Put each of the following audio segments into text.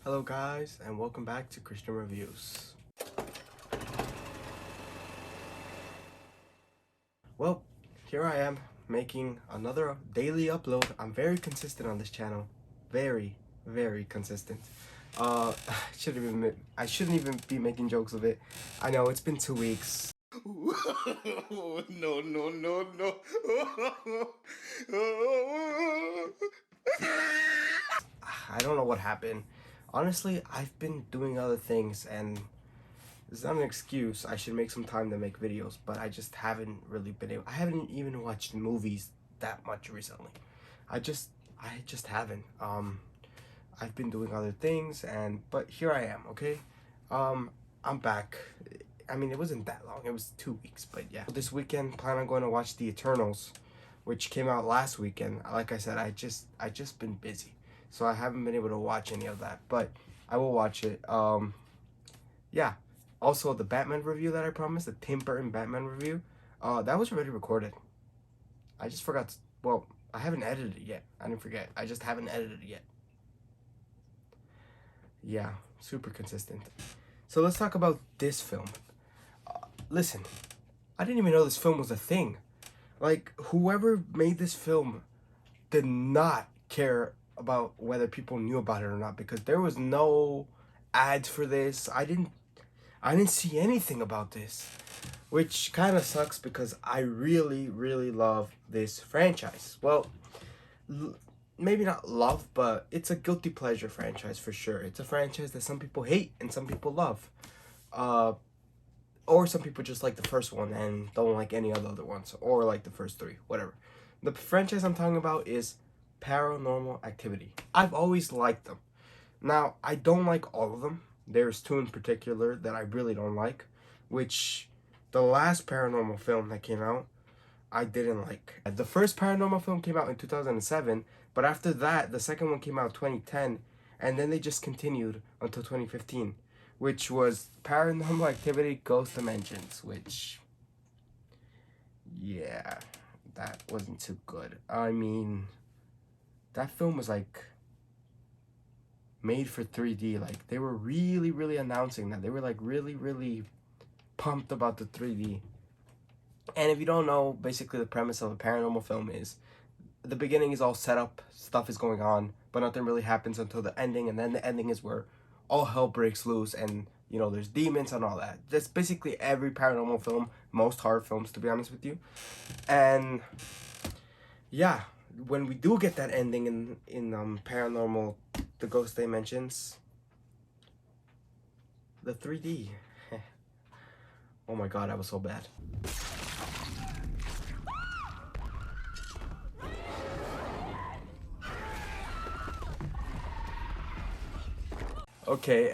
Hello guys, and welcome back to Christian Reviews. Well, here I am making another daily upload. I'm very consistent on this channel. Very, very consistent. I shouldn't even be making jokes of it. I know it's been 2 weeks. No, no, no, no. I don't know what happened. Honestly, I've been doing other things and it's not an excuse. I should make some time to make videos, but I just haven't really been able. I haven't even watched movies that much recently. I just haven't. I've been doing other things, but here I am. Okay, I'm back. I mean, it wasn't that long. It was 2 weeks, but yeah. This weekend, plan on going to watch The Eternals, which came out last weekend. Like I said, I just been busy, so I haven't been able to watch any of that. But I will watch it. Yeah. Also, the Batman review that I promised, the Tim Burton Batman review, that was already recorded. I just forgot. Well, I haven't edited it yet. I didn't forget. I just haven't edited it yet. Yeah, super consistent. So let's talk about this film. Listen, I didn't even know this film was a thing. Like, whoever made this film did not care about whether people knew about it or not because there was no ads for this. I didn't see anything about this, which kind of sucks because I really, really love this franchise. Well, maybe not love, but it's a guilty pleasure franchise for sure. It's a franchise that some people hate and some people love. Uh, or some people just like the first one and don't like any of the other ones, or like the first three, whatever. The franchise I'm talking about is Paranormal Activity. I've always liked them. Now, I don't like all of them. There's two in particular that I really don't like, which the last paranormal film that came out, I didn't like. The first paranormal film came out in 2007, but after that, the second one came out 2010, and then they just continued until 2015, which was Paranormal Activity Ghost Dimensions, which, yeah, that wasn't too good. I mean, that film was like made for 3D. Like, they were really, really announcing that. They were like really, really pumped about the 3D. And if you don't know, basically the premise of a paranormal film is the beginning is all set up, stuff is going on, but nothing really happens until the ending, and then the ending is where all hell breaks loose and there's demons and all that. That's basically every paranormal film, most horror films to be honest with you. And yeah, when we do get that ending in Paranormal the Ghost Dimensions, the 3D. Oh my god, that was so bad. Okay,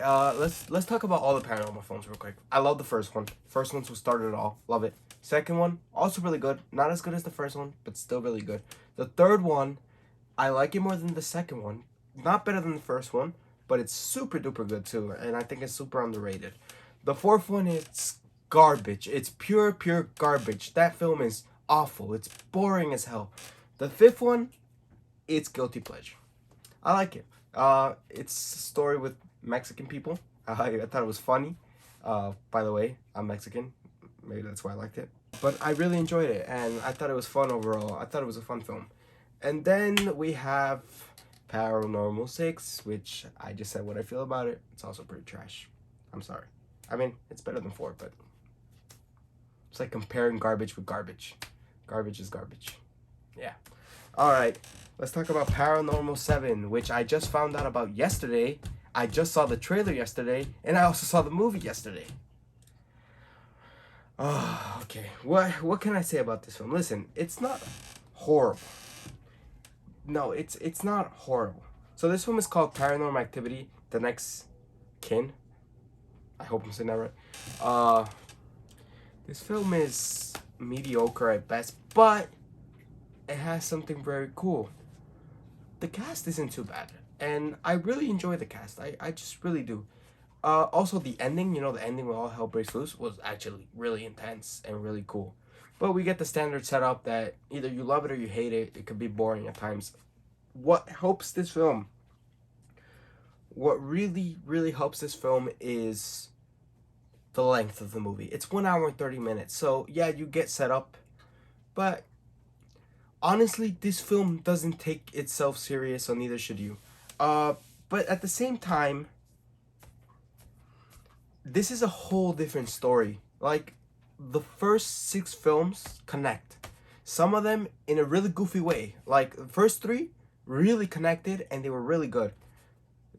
let's talk about all the paranormal films real quick. I love the first one. First one's what started it all. Love it. Second one, also really good. Not as good as the first one, but still really good. The third one, I like it more than the second one. Not better than the first one, but it's super duper good too, and I think it's super underrated. The fourth one, it's garbage. It's pure, pure garbage. That film is awful. It's boring as hell. The fifth one, it's guilty pleasure. I like it. It's a story with Mexican people. I thought it was funny. By the way, I'm Mexican. Maybe that's why I liked it. But I really enjoyed it, and I thought it was fun overall. I thought it was a fun film. And then we have Paranormal 6, which I just said what I feel about it. It's also pretty trash. I'm sorry. I mean, it's better than 4, but it's like comparing garbage with garbage. Garbage is garbage. Yeah. Alright, let's talk about Paranormal 7, which I just found out about yesterday. I just saw the trailer yesterday, and I also saw the movie yesterday. Oh, okay. What can I say about this film? Listen, it's not horrible. No, it's not horrible. So this film is called Paranormal Activity: The Next Kin. I hope I'm saying that right. This film is mediocre at best, but it has something very cool. The cast isn't too bad, and I really enjoy the cast. I just really do. Also, the ending, the ending where all hell breaks loose was actually really intense and really cool. But we get the standard setup that either you love it or you hate it. It could be boring at times. What helps this film what really helps this film is the length of the movie. It's 1 hour and 30 minutes. So yeah, you get set up, but honestly, this film doesn't take itself serious, so neither should you. Uh, but at the same time, this is a whole different story. Like, the first six films connect. Some of them in a really goofy way. Like, the first three really connected and they were really good.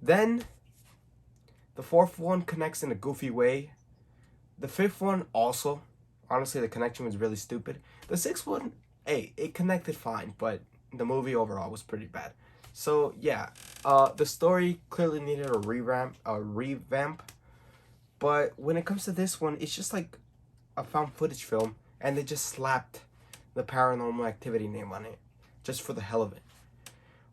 Then, the fourth one connects in a goofy way. The fifth one also. Honestly, the connection was really stupid. The sixth one, hey, it connected fine, but the movie overall was pretty bad. So yeah, the story clearly needed a revamp. But when it comes to this one, it's just like a found footage film, and they just slapped the Paranormal Activity name on it, just for the hell of it.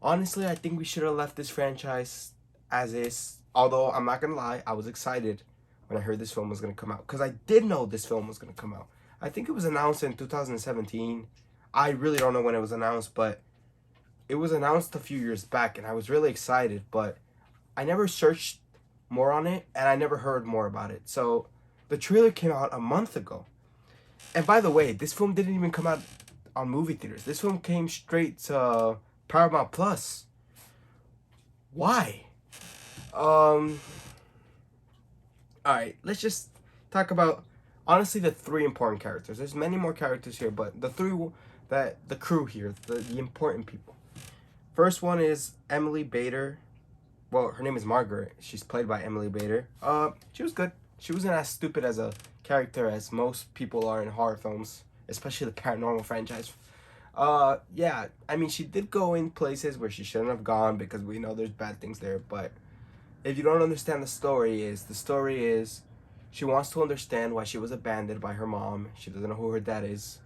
Honestly, I think we should have left this franchise as is. Although I'm not gonna lie, I was excited when I heard this film was gonna come out because I did know this film was gonna come out. I think it was announced in 2017. I really don't know when it was announced, but it was announced a few years back, and I was really excited. But I never searched more on it, and I never heard more about it. So the trailer came out a month ago. And by the way, this film didn't even come out on movie theaters. This film came straight to Paramount Plus. Why? Um. All right, let's just talk about honestly the three important characters. There's many more characters here, but the three that the crew here, the important people. First one is Emily Bader. Well, her name is Margaret. She's played by Emily Bader. She was good. She wasn't as stupid as a character as most people are in horror films, especially the paranormal franchise. Yeah, I mean, she did go in places where she shouldn't have gone because we know there's bad things there. But if you don't understand the story is she wants to understand why she was abandoned by her mom. She doesn't know who her dad is.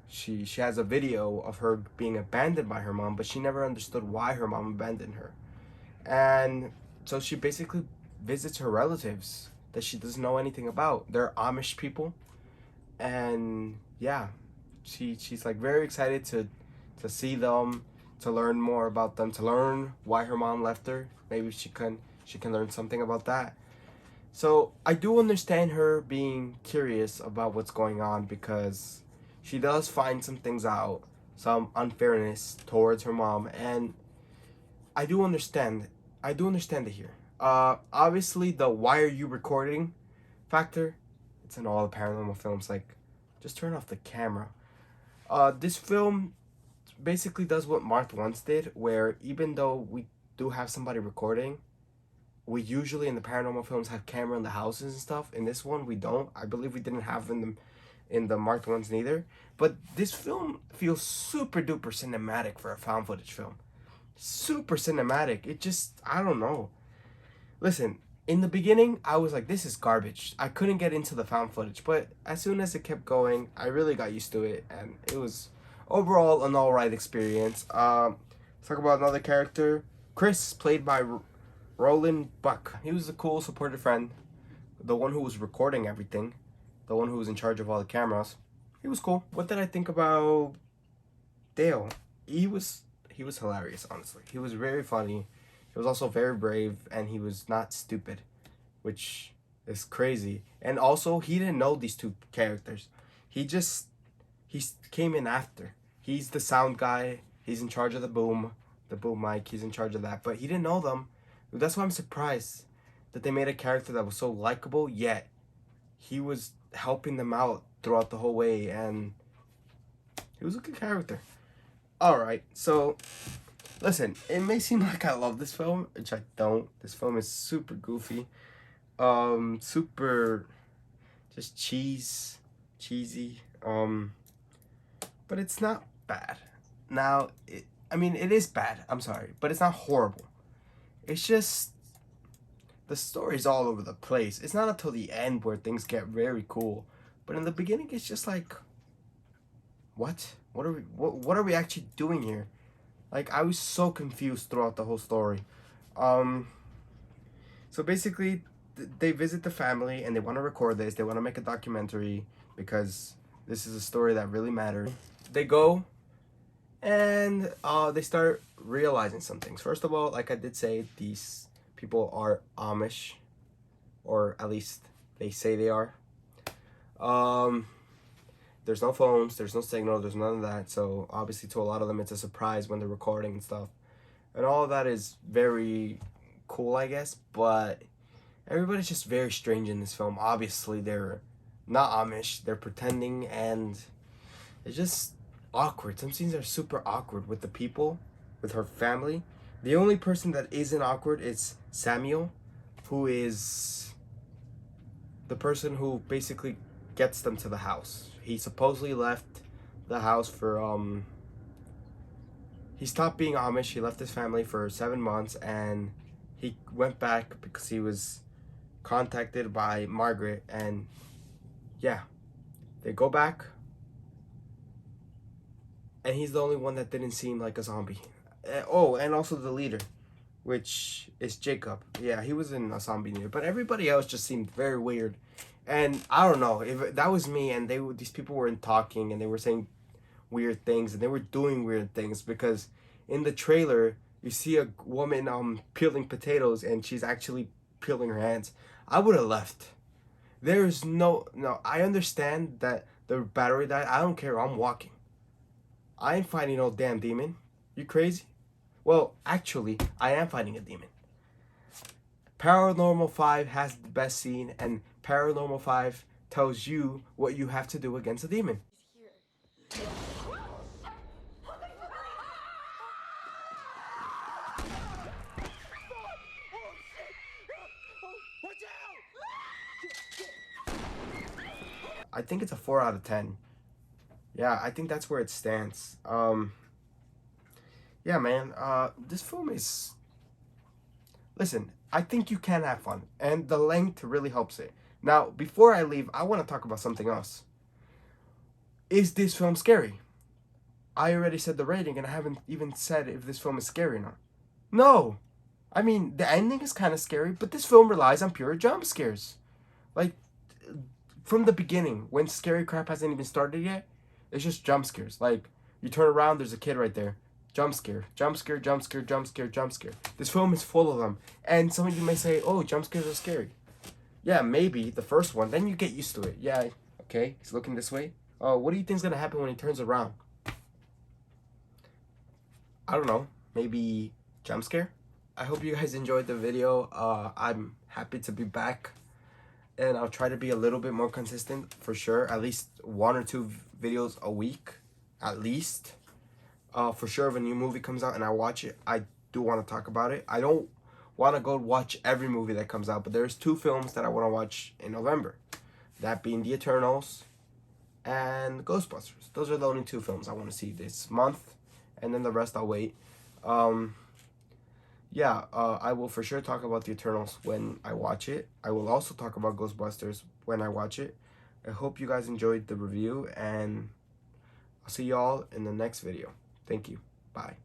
She has a video of her being abandoned by her mom, but she never understood why her mom abandoned her. And so she basically visits her relatives that she doesn't know anything about. They're Amish people, and yeah, she's like very excited to see them, to learn more about them, to learn why her mom left her. Maybe she can learn something about that. So I do understand her being curious about what's going on because she does find some things out, some unfairness towards her mom, and I do understand. I do understand it here. Obviously the "why are you recording" factor, it's in all the paranormal films. Like, just turn off the camera. This film basically does what Mark once did, where even though we do have somebody recording, we usually in the paranormal films have camera in the houses and stuff. In this one, we don't. I believe we didn't have in the marked ones neither. But this film feels super duper cinematic for a found footage film. Super cinematic. It just, I don't know. Listen, in the beginning, I was like, this is garbage. I couldn't get into the found footage, but as soon as it kept going, I really got used to it, and it was overall an alright experience. Let's talk about another character. Chris, played by Roland Buck. He was a cool, supportive friend, the one who was recording everything, the one who was in charge of all the cameras. He was cool. What did I think about Dale? He was hilarious, honestly. He was very funny. He was also very brave, and he was not stupid, which is crazy. And also, he didn't know these two characters. He came in after. He's the sound guy. He's in charge of the boom mic. He's in charge of that, but he didn't know them. That's why I'm surprised that they made a character that was so likable, yet he was helping them out throughout the whole way, and he was a good character. Alright, so listen, it may seem like I love this film, which I don't. This film is super goofy. Super just cheesy. But it's not bad. Now, I mean, it is bad. I'm sorry, but it's not horrible. It's just the story's all over the place. It's not until the end where things get very cool. But in the beginning, it's just like, what? What are we actually doing here? Like, I was so confused throughout the whole story. Um, so basically, they visit the family and they want to record this. They want to make a documentary because this is a story that really matters. They go and they start realizing some things. First of all, like I did say, these people are Amish, or at least they say they are. Um, there's no phones, there's no signal, there's none of that. So obviously, to a lot of them, it's a surprise when they're recording and stuff, and all of that is very cool, I guess. But everybody's just very strange in this film. Obviously, they're not Amish, they're pretending, and it's just awkward. Some scenes are super awkward with the people, with her family. The only person that isn't awkward is Samuel, who is the person who basically gets them to the house. He supposedly left the house for he stopped being Amish. He left his family for 7 months, and he went back because he was contacted by Margaret, and yeah, they go back, and he's the only one that didn't seem like a zombie. Oh, and also the leader, which is Jacob. Yeah, he was in a zombie leader, but everybody else just seemed very weird. And I don't know if that was me, and these people weren't talking, and they were saying weird things, and they were doing weird things, because in the trailer you see a woman peeling potatoes, and she's actually peeling her hands. I would have left. There's no. I understand that the battery died. I don't care. I'm walking. I ain't fighting no damn demon. You crazy? Well, actually, I am fighting a demon. Paranormal 5 has the best scene, and Paranormal 5 tells you what you have to do against a demon. I think it's a 4 out of 10. Yeah, I think that's where it stands. Yeah, man. This film is. Listen, I think you can have fun, and the length really helps it. Now, before I leave, I want to talk about something else. Is this film scary? I already said the rating, and I haven't even said if this film is scary or not. No! I mean, the ending is kind of scary, but this film relies on pure jump scares. Like, from the beginning, when scary crap hasn't even started yet, it's just jump scares. Like, you turn around, there's a kid right there. Jump scare, jump scare, jump scare, jump scare, jump scare. This film is full of them. And some of you may say, oh, jump scares are scary. Yeah, maybe the first one. Then you get used to it. Yeah, okay, he's looking this way. Oh, what do you think's gonna happen when he turns around? I don't know. Maybe jump scare? I hope you guys enjoyed the video. I'm happy to be back. And I'll try to be a little bit more consistent for sure. At least 1 or 2 videos a week. At least. For sure, if a new movie comes out and I watch it, I do want to talk about it. I don't want to go watch every movie that comes out, but there's 2 films that I want to watch in November. That being The Eternals and Ghostbusters. Those are the only 2 films I want to see this month, and then the rest I'll wait. I will for sure talk about The Eternals when I watch it. I will also talk about Ghostbusters when I watch it. I hope you guys enjoyed the review, and I'll see y'all in the next video. Thank you. Bye.